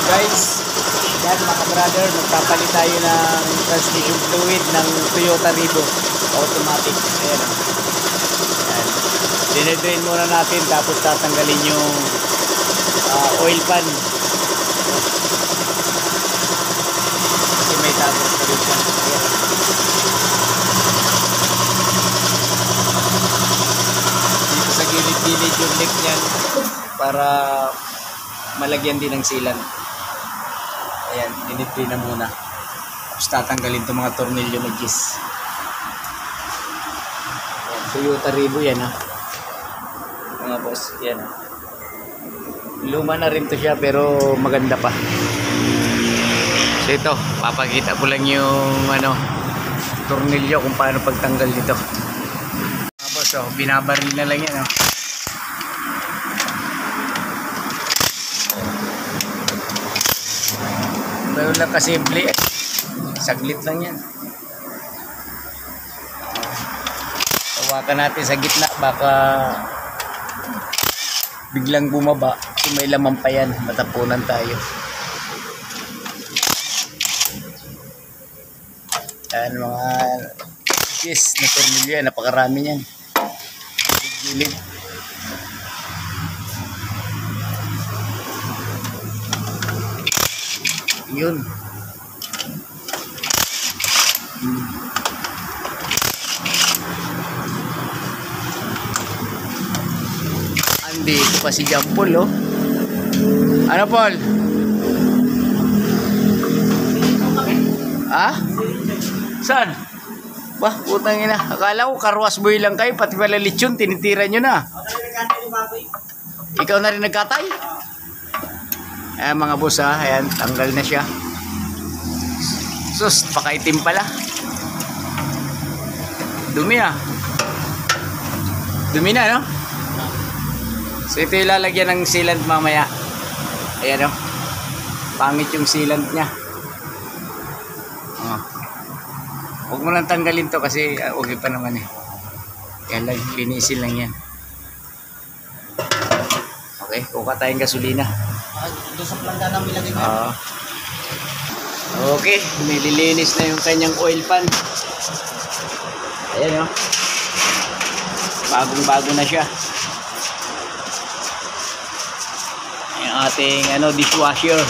Guys, yan mga brother, magpapalit tayo ng transmission fluid ng Toyota Revo automatic. Ayan o. Ayan. Dinedrain muna natin tapos tatanggalin yung oil pan. Kasi may tapos na rin siya. Ayan. Dito sa gilid-gilid yung leak niyan para malagyan din ng sealant. Ayan, dinitri na muna. Tapos tatanggalin itong mga tornilyo na gis. Ayan, Toyota Revo yan ha. Mga boss, yan ha. Luma na rin to siya pero maganda pa. So ito, papakita ko lang yung tornilyo kung paano pagtanggal nito. Mga boss, binabaril na lang yan. Pero lang kasimple, saglit lang yan. Tawakan natin sa gitna, baka biglang bumaba. Kung may laman pa yan, matapunan tayo. Yan mga gis na tornilyo yan, napakarami yan. Gilid. Yun. Andito pa si John Paul, oh. Ano, Paul? Ha? Saan? Bah, putang ina. Akala ko karwas boy lang kayo, pati pala lechon, tinitira nyo na. Ikaw na rin nagkatay? Ayan mga boss ha, ayan, tanggal na siya. Sus, pakaitim pala. Dumi ah. Dumi na, no? So ito yung lalagyan ng sealant mamaya. Ayan o. Pangit yung sealant niya. Huwag mo lang tanggalin to kasi okay pa naman eh. Yan lang, linisin lang yan. Okay, kuha tayong gasolina. Doon sa planggana nilagay ko. Okay, nililinis na yung kanyang oil pan. Ayan o. Bagong-bago na siya. Yung ating dishwasher.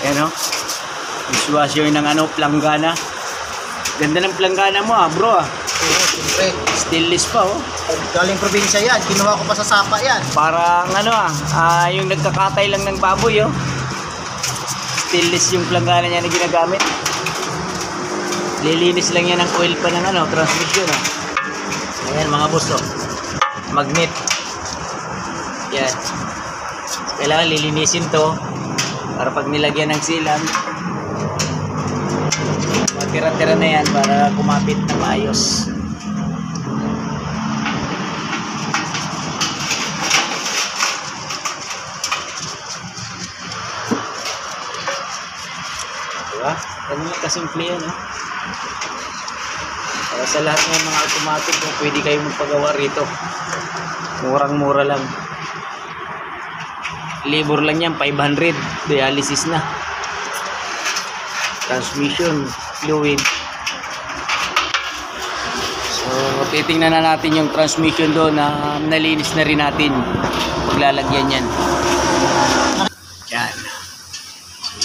Ayan o. Dishwasher ng planggana. Ganda ng planggana mo bro Siyempre. Stainless pa Galing probinsya yan. Kinuha ko pa sa sapa yan. Parang yung nagkakatay lang ng baboy Stainless yung planggana niya na ginagamit. Lilinis lang yan ng oil pa ng transmission Ayan mga boss magnet. Yan. Kailangan lilinisin to para pag nilagyan ng sealant matira-tira na yan para kumapit na maayos. Diba? Ganun lang kasimple yan Para sa lahat ng mga automatic pwede kayo magpagawa rito. Murang-mura lang. Labor lang yan, 500. Dialysis na. Transmission fluid. So titingnan na natin yung transmission doon na nalinis na rin natin. Paglalagyan yan. Yan.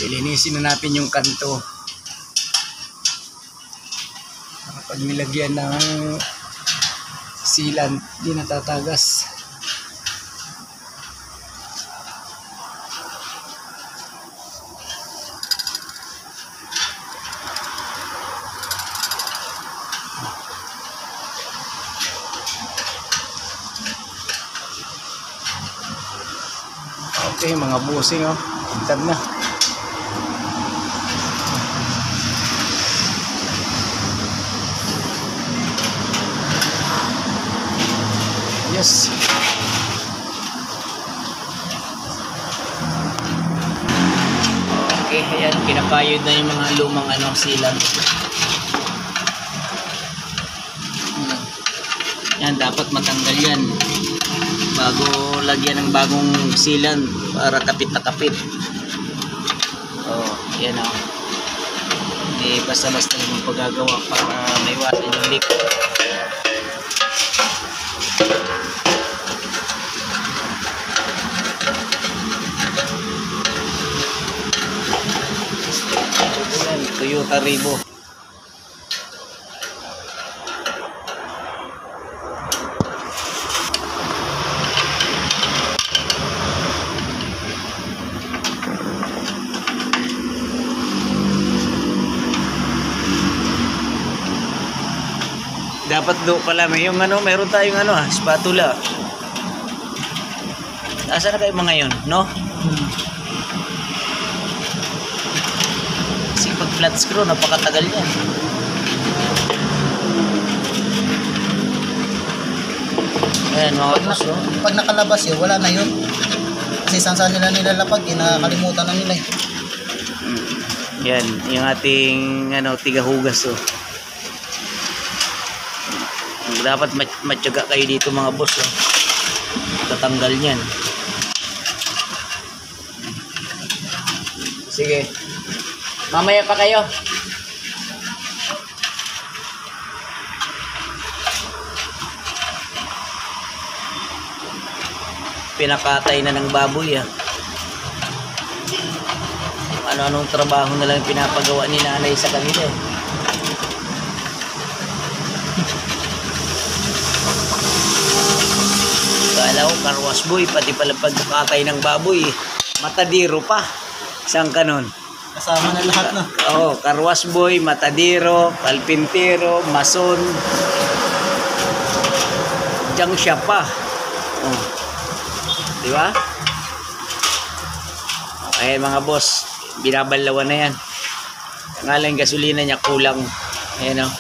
Lilinisin na natin yung kanto. Pag nilagyan ng sealant, di natatagas. Okay, mga busing Hintad na. Yes. Okay, ayan, kinakayod na yung mga lumang sealant. Yan, dapat matanggal yan bago lagyan ng bagong sealant para kapit na kapit. Oh, yan o. Hindi basta-basta yung paggagawa para maiwasan yung leak. Yan, Toyota Revo. Dapat do pala may yung ano, meron tayong ano spatula. Asa na kayo mga yun, no? Kasi pag flat screw, napakatagal yan. Ayan mga boss, oh. Pag nakalabas yun, wala na yun. Kasi saan nila nilalapag, nakalimutan na nila. Yan, yung ating ano, tigahugas, oh. Dapat matyaga kayo dito mga boss, oh. Tatanggal niyan. Sige. Mamaya pa kayo. Pinakatay na ng baboy, ah. Ano-anong trabaho na lang pinapagawa ni nanay sa kanila, eh. Kala ko karwas boy, pati pala pagkakatay ng baboy, matadiro pa. Saan ka nun? Kasama na lahat na. Oo, karwas boy, matadiro, kalpintero, mason. Diyan siya pa. Oh. Di ba? Okay mga boss, binabalawan na yan. Nga lang gasolina niya kulang. Ayan, oh.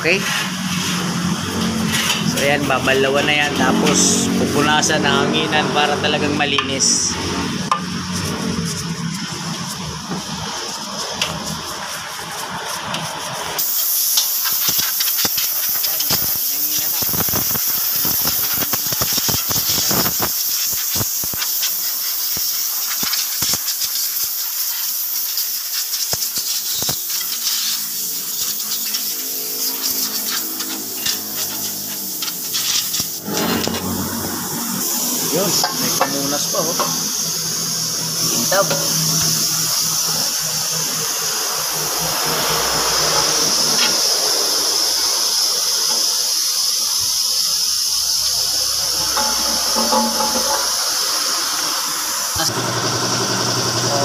Okay. So yan, babalawan na yan. Tapos pupunasan ng hanginan para talagang malinis. Yun, may pamunas pa, oh. Intab.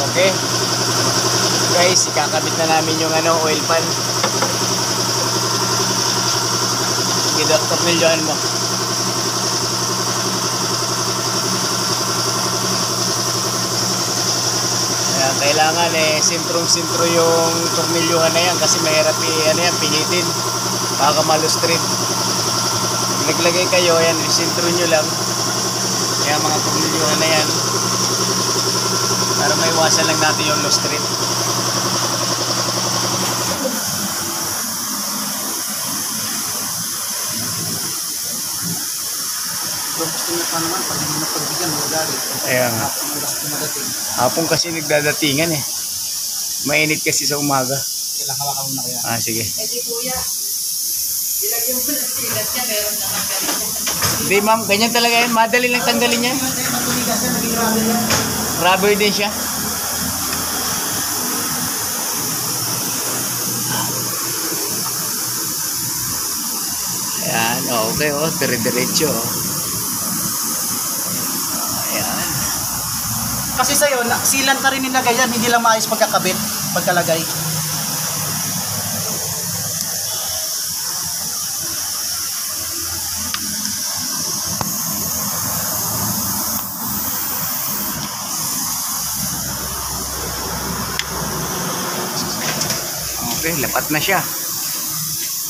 Okay. Guys, ikakabit na namin yung ano, oil pan. Sige, tornilyohan mo. Kailangan sentrong-sentro yung tornilyuhan na yan kasi mahirap ano yan, pinitin baka malustrin. Naglagay kayo, yan, sentro nyo lang yan mga tornilyuhan na yan para maiwasan lang natin yung lustrin. Gusto niya pa naman, pag hindi napagbigyan, magalit. Ayan nga. Hapon kasi nagdadatingan, eh. Mainit kasi sa umaga. Kailangan hawakan mo na kaya. Ah, sige. Di kuya, ilagyan mo ng silat niya, meron na magkaroon. Hindi ma'am, ganyan talaga yan. Madali lang tanggalin yan. Rubber din siya. Ayan, okay, oh, dire-diretso, oh. Ayan. Kasi sa'yo, silan ka rin nilagay yan, hindi lang maayos pagkakabit, pagkalagay. Okay, lapat na siya.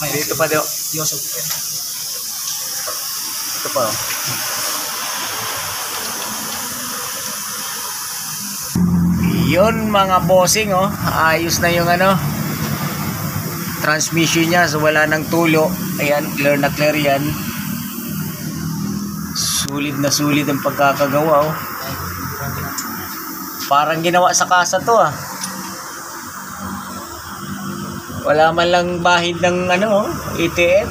Dito pa daw. Yosef. Ito pa, oh. Yun mga bossing, oh. Ayos na yung ano. transmission niya, so wala nang tulo. Ayan, clear na clear yan. Sulit na sulit ang pagkakagawa, oh. Parang ginawa sa kasa to, ah. Wala man lang bahid ng ano, ATF.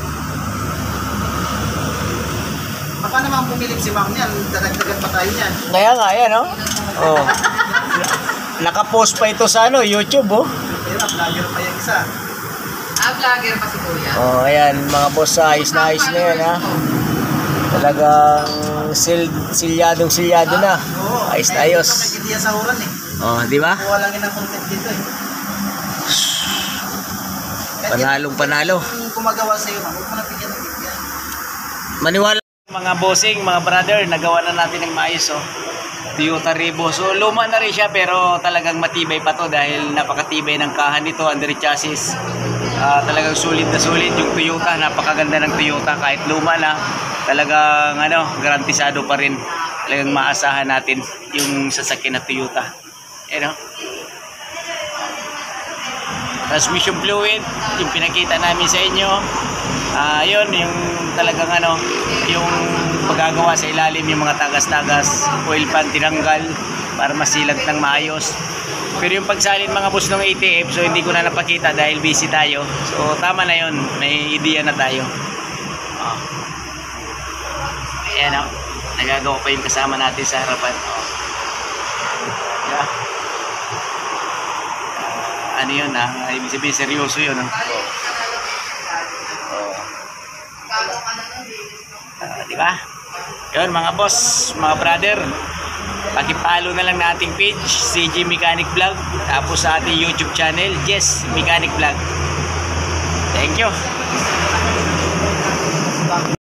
Baka naman pumilit si Ma'am niyan, dadagdagan pa tayo niyan. Kaya nga, ayan, oh. Oh. Nakapost pa ito sa ano, YouTube, oh. Hirap, vlogger pa yung isa. Vlogger pa si Kuya. Oh, ayan, mga boss, ayos na yan, ha. Talagang silyadong-silyado na. Oo, Ayos na ayos. May hindi sa uran eh. Oh, di ba? Kuha lang yun ang content dito eh. Panalong panalo. Kung gumagawa sa'yo, Ma'am, huwag mo na bigyan ng bigyan. Maniwala. Mga bossing, mga brother, nagawa na natin ng maayos, oh. Toyota Revo. So, luma na rin siya pero talagang matibay pa to dahil napakatibay ng kahan nito, under chassis. Talagang sulit na sulit yung Toyota. Napakaganda ng Toyota kahit luma na. Talagang ano, garantisado pa rin. Talagang maasahan natin yung sasakyan na Toyota. Ayan, oh. Transmission fluid, yung pinakita namin sa inyo. Yun, yung talagang ano, yung paggagawa sa ilalim, yung mga tagas-tagas, oil pan tinanggal para masilag ng maayos. Pero yung pagsalin mga boss ng ATF, so hindi ko na napakita dahil busy tayo. So tama na yun, may idea na tayo. Ayan, oh. Nagagawa pa yung kasama natin sa harapan. Yeah. Ano yun, ibig sabihin seryoso yun, di ba? Yun mga boss, mga brother, pakipalo na lang na ating page, CG Mechanic Vlog, tapos sa ating YouTube channel, Jess Mechanic Vlog. Thank you.